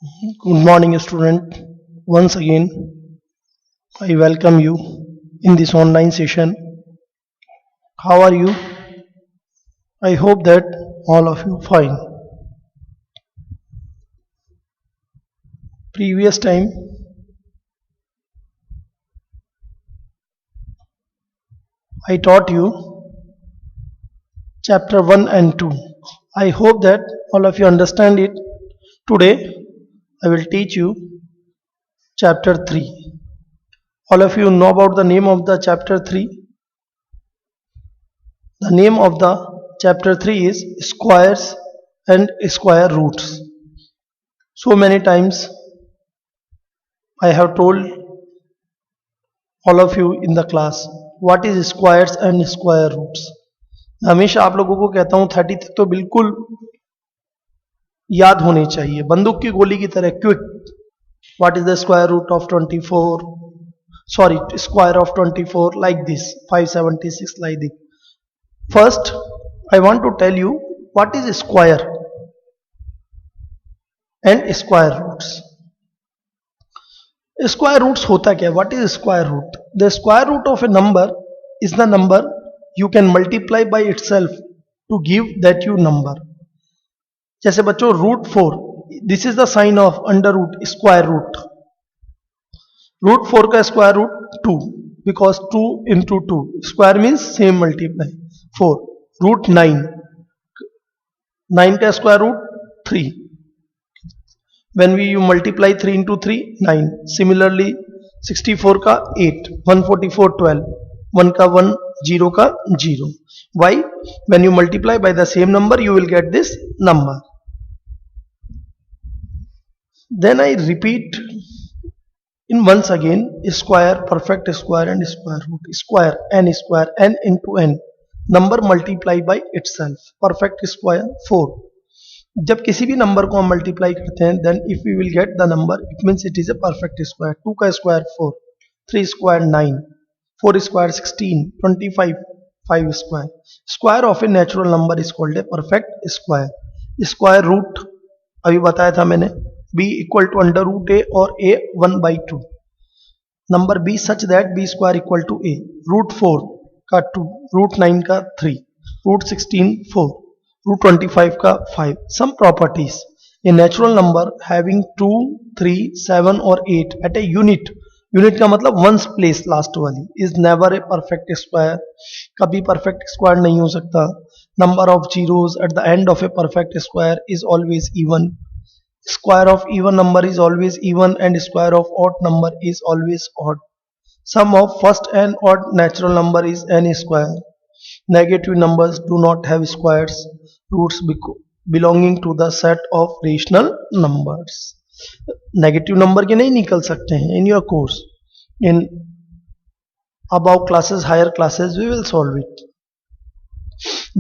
Good morning, student. Once again, I welcome you in this online session. How are you? I hope that all of you fine. Previous time, I taught you chapter 1 and 2. I hope that all of you understand it. Today, I will teach you chapter 3. All of you know about the name of the chapter 3. The name of the chapter 3 is Squares and Square Roots. So many times I have told all of you in the class what is squares and square roots. मैं हमेशा आप लोगों को कहता हूं 30 तक तो बिल्कुल याद होने चाहिए, बंदूक की गोली की तरह quick. What is the square root of 24, sorry square of 24, like this 576, like this. First I want to tell you what is square and square roots. Square roots होता क्या है? What is square root? The square root of a number is the number you can multiply by itself to give that you number. जैसे बच्चों root 4, this is the sign of under root, square root. Root 4 का square root 2, because 2 into 2 square means same multiply 4. Root 9, 9 का square root 3. When you multiply 3 into 3, 9. Similarly, 64 का 8, 144, 12, 1 का 1, 0 का 0. Why? When you multiply by the same number, you will get this number. Then I repeat in once again, square, perfect square and square root. Square, n into n. Number multiply by itself. Perfect square 4. जब किसी भी number को हम multiply करते हैं then if we will get the number it means it is a perfect square. 2 का square 4, 3 square 9, 4 square 16, 25, 5 square. Square of a natural number is called a perfect square. Square root अभी बताया था मैंने, b equal to under root a और a 1/2. Number b such that b square equal to a. Root 4 का 2, root 9 का 3, root 16 4, root 25 का 5. Some properties. A natural number having 2, 3, 7 और 8 eight a unit, unit का मतलब वंस प्लेस लास्ट वाली, is never a perfect square. कभी perfect square नहीं हो सकता. Number of zeros at the end of a perfect square is always even. Square of even number is always even and square of odd number is always odd. Sum of first n odd natural number is n square. Negative numbers do not have squares roots belonging to the set of rational numbers. Negative number के नहीं निकल सकते हैं. In your course, in above classes, higher classes, we will solve it.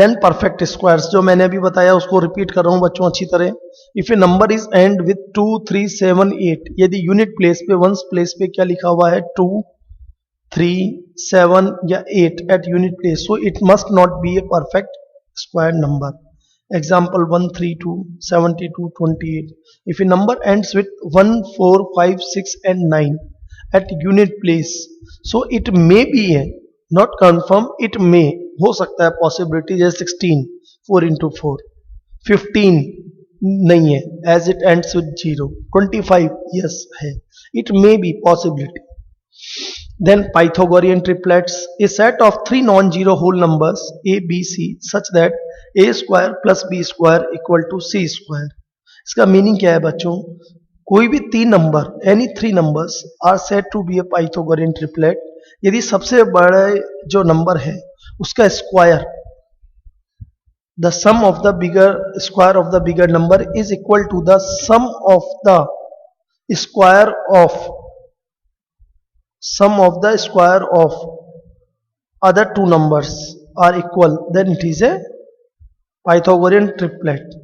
Then perfect squares, जो मैंने अभी बताया उसको रिपीट कर रहा हूँ बच्चों अच्छी तरह. If a number is end with 2, 3, 7, 8, यदि यूनिट प्लेस पे वंस प्लेस पे क्या लिखा हुआ है 2, 3, 7 या 8 at unit place, so it must not be a perfect square number. Example 132, 72, 28. If a number ends with 1, 4, 5, 6 and 9 at unit place, so it may be a, not confirm, it may, हो सकता है possibility, जैसे 16 4 into 4, 15 नहीं है as it ends with 0, 25 yes है, it may be possibility. Then Pythagorean triplets, a set of 3 non-zero whole numbers a, b, c such that a square plus b square equal to c square. इसका meaning क्या है बच्चों? कोई भी 3 number, any 3 numbers are said to be a Pythagorean triplet यदि सबसे बड़ा जो नंबर है उसका square, the sum of the bigger square of the bigger number is equal to the sum of the square of other 2 numbers are equal, then it is a Pythagorean triplet.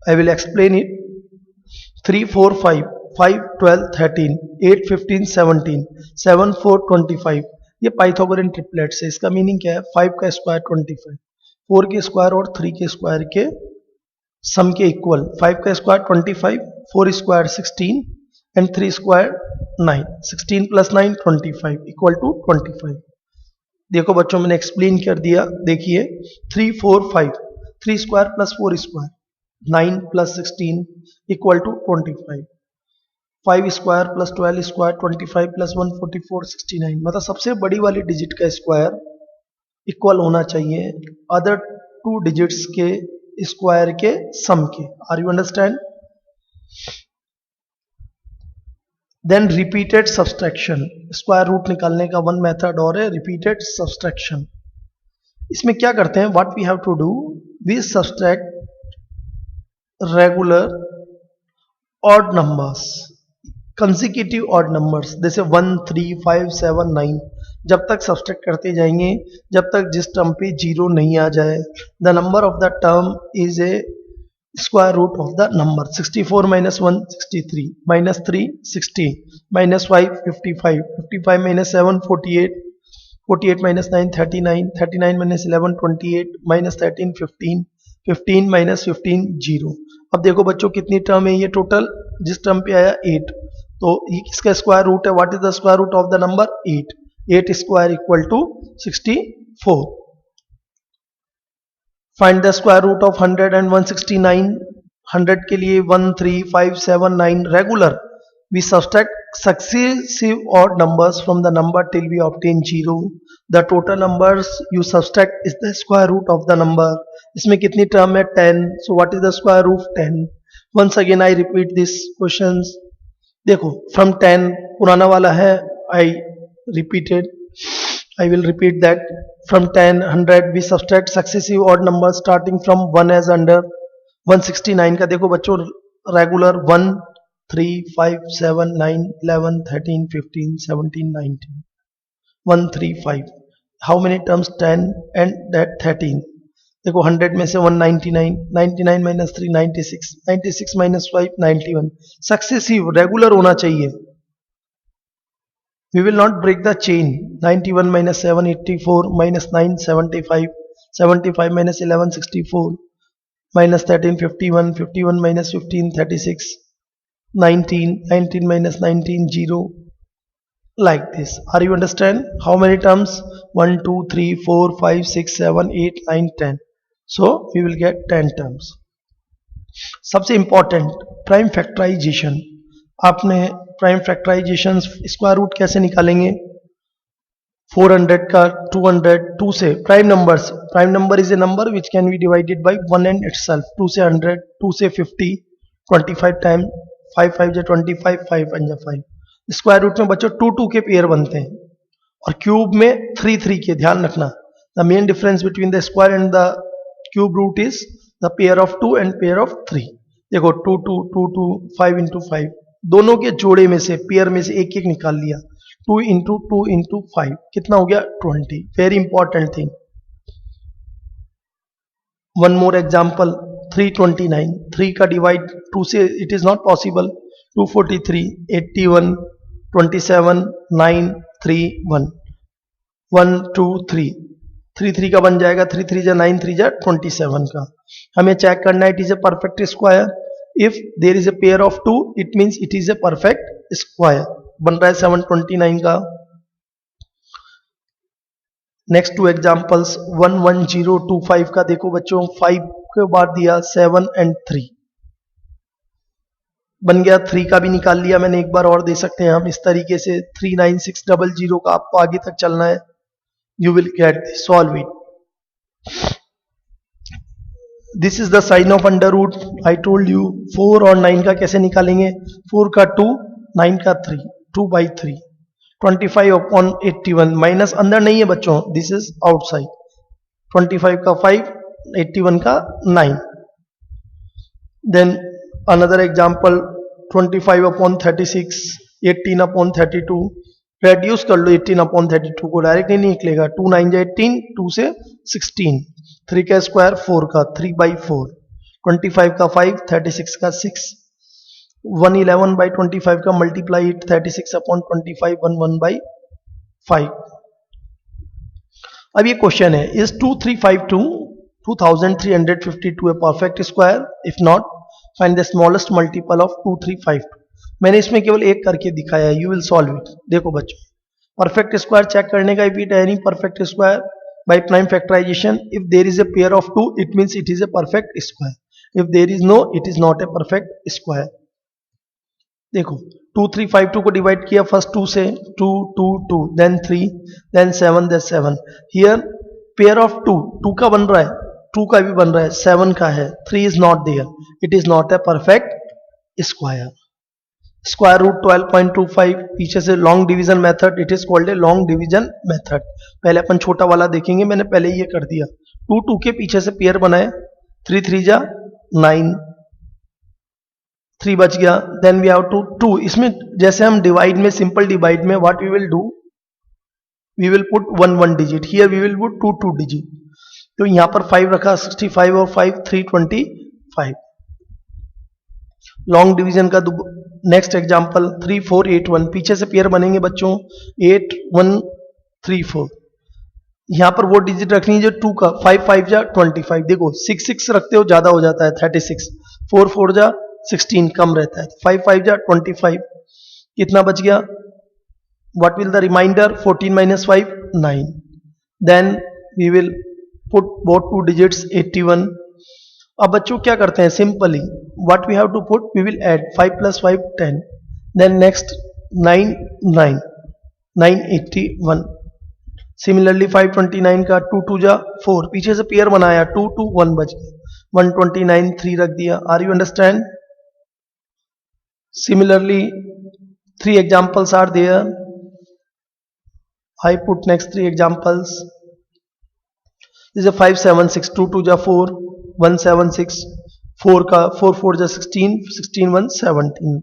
I will explain it. 3, 4, 5, 5, 12, 13, 8, 15, 17, 7, 4, 25 ये Pythagorean triplets है. इसका meaning क्या है? 5 का square 25, 4 के square और 3 के square के सम के इक्वल. 5 का square 25, 4 square 16 and 3 square 9, 16 plus 9 25 equal to 25। देखो बच्चों मैंने एक्सप्लेन कर दिया, देखिए 3 4 5, 3 square plus 4 square 9 plus 16 equal to 25, 5 square plus 12 square 25 plus 144 69, मतलब सबसे बड़ी वाली डिजिट का स्क्वायर इक्वल होना चाहिए अदर टू डिजिट्स के स्क्वायर के सम के। Are you understand? Then repeated subtraction, square root निकालने का वन मेथड और है रिपीटेड सब्सट्रैक्शन। इसमें क्या करते हैं, what we have to do, we subtract regular odd numbers, consecutive odd numbers, जैसे 1 3 5 7 9, जब तक सब्सट्रैक्ट करते जाएंगे जब तक जिस टर्म पे जीरो नहीं आ जाए। The number of the term is a square root of the number. 64 minus 1 63, minus 3 60, minus 5 55, 55 minus 7 48, 48 minus 9 39, 39 minus 11 28, minus 13 15, 15 minus 15 0। अब देखो बच्चों कितनी टर्म है ये टोटल, जिस टर्म पे आया 8, तो ये किसका स्क्वायर रूट है, what is the square root of the number 8, 8 square equal to 64। Find the square root of 100 and 169, 100 के लिए 1 3 5 7 9 regular, we subtract successive odd numbers from the number till we obtain 0. The total numbers you subtract is the square root of the number. इसमें कितनी term है 10, so what is the square root 10? Once again I repeat these questions. देखो from 10 पुराना वाला है, I will repeat that. From 10 100 we subtract successive odd numbers starting from 1 as under 169 का देखो बच्चों regular 1 3 5 7 9 11 13 15 17 19, 1 3 5, how many terms 10 and that 13, देखो 100 में से 199, 99 माइनस 3 96, 96 माइनस 5 91, सक्सेसिव रेगुलर होना चाहिए। We will not break the chain. 91 minus 7 84, minus 9 75, 75 minus 11 64, minus 13 51, 51 minus 15 36, 19, 19 minus 19 0, like this. Are you understand? How many terms? 1 2 3 4 5 6 7 8 9 10. So we will get 10 terms. सबसे important prime factorisation. आपने prime factorisation square root कैसे निकालेंगे, 400 का 200, 2 से prime numbers, prime number is a number which can be divided by 1 and itself, 2 से 100, 2 से 50, 25 time 5 5 जा 25, 5 1 जा 5। स्क्वायर रूट में बच्चों 2 2 के पेयर बनते हैं और क्यूब में 3 3 के, ध्यान रखना। The main difference between the square and the cube root is the pair of 2 and pair of 3। देखो 2 2 2 2 5 इंटू 5, दोनों के जोड़े में से पेयर में से एक एक निकाल लिया, 2 इंटू 2 इंटू 5 कितना हो गया 20। Very important thing. One more example 329, 3 का डिवाइड 2 से इट इज नॉट पॉसिबल, 243 81 27 9 3 1, 1 2 3, 3 3 का बन जाएगा, 3 3 जा 9 3 जा 27 का। हमें चेक करना है it is a perfect square. If there is a pair of 2, it means it is a perfect square। बन रहा है 729 का। नेक्स्ट टू एग्जांपल्स 11025 का देखो बच्चों, 5 के बाद दिया 7 एंड 3 बन गया, 3 का भी निकाल लिया मैंने, एक बार और दे सकते हैं हम इस तरीके से। 39600 का आपको आगे तक चलना है, you will get solve it. This is the sign of under root. I told you 4 और 9 का कैसे निकालेंगे, 4 का 2, 9 का 3, 2 by 3, 25 upon 81, माइनस अंदर नहीं है बच्चों, दिस इज आउटसाइड। 25 का 5, 81 का 9। Then another example 25 upon 36, 18 upon 32, reduce कर लो 18 upon 32 को, डायरेक्ट नहीं निकलेगा, 2 9 जा 18, 2 से 16, 3 का स्क्वायर 4 का 3 by 4, 25 का 5, 36 का 6, 111 by 25 का मल्टीप्लाई इट, 36 upon 25, 11 by 5। अब ये क्वेश्चन है, is 2352 2352 A perfect square? If not find the smallest multiple of 2352। मैंने इसमें केवल एक करके दिखाया है, यू विल सॉल्व इट। देखो बच्चों, परफेक्ट स्क्वायर चेक करने का, if it any perfect square by prime factorization, if there is a pair of 2 it means it is a perfect square, if there is no it is not a perfect square। देखो 2352 को divide किया first 2 से, 2 2 2 then 3 then 7 then 7। Here pair of 2 2 का बन रहा है, 2 का भी बन रहा है, 7 का है, 3 is not there, it is not a perfect square. Square root 12.25, पीछे से long division method, it is called a long division method. पहले अपन छोटा वाला देखेंगे, मैंने पहले ये कर दिया, 2 2 के पीछे से पेयर बनाए, 3 3 जा 9, 3 बच गया, देन वी हैव टू 2। इसमें जैसे हम डिवाइड में, सिंपल डिवाइड में what we will do, we will put 1 1 digit, here we will put 2 2 digit. तो यहां पर 5 रखा, 65 और 5 325। लॉन्ग डिवीजन का नेक्स्ट एग्जांपल 3 4 8 1, पीछे से पेयर बनेंगे बच्चों 8 1 3 4। यहां पर वो डिजिट रखनी है जो 2 का, 5 5 जा 25। देखो 6 6 रखते हो ज्यादा हो जाता है 36, 4 4 जा 16 कम रहता है, 5 5 जा 25। कितना बच गया, what will the remainder, 14 minus 5 9। Then we will put both 2 digits 81। अब बच्चों क्या करते हैं, simply what we have to put, we will add 5 + 5 10, then next 9 9 981। Similarly 529 का 2 2 जा 4, पीछे से पेयर बनाया, 2 2 1 बच गया, 129 3 रख दिया। Are you understand? Similarly, 3 examples are there. I put next 3 examples. This is a 5 7 6, 2 2 ja 4, 1 7 6, 4 ka 4 4 ja 16, 16 1 17।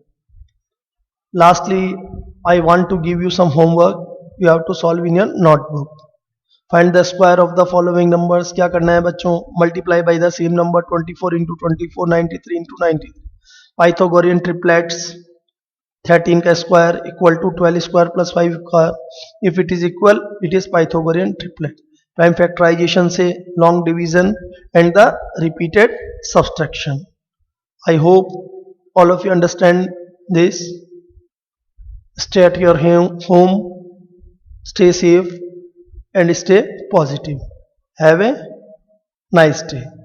Lastly, I want to give you some homework. You have to solve in your notebook. Find the square of the following numbers। क्या करना है बच्चों, multiply by the same number, 24 into 24, 93 into 93। Pythagorean triplets, 13 का square equal to 12 square plus 5 का, if it is equal it is Pythagorean triplet. Prime factorisation से long division and the repeated subtraction. I hope all of you understand this. Stay at your home, stay safe and stay positive. Have a nice day.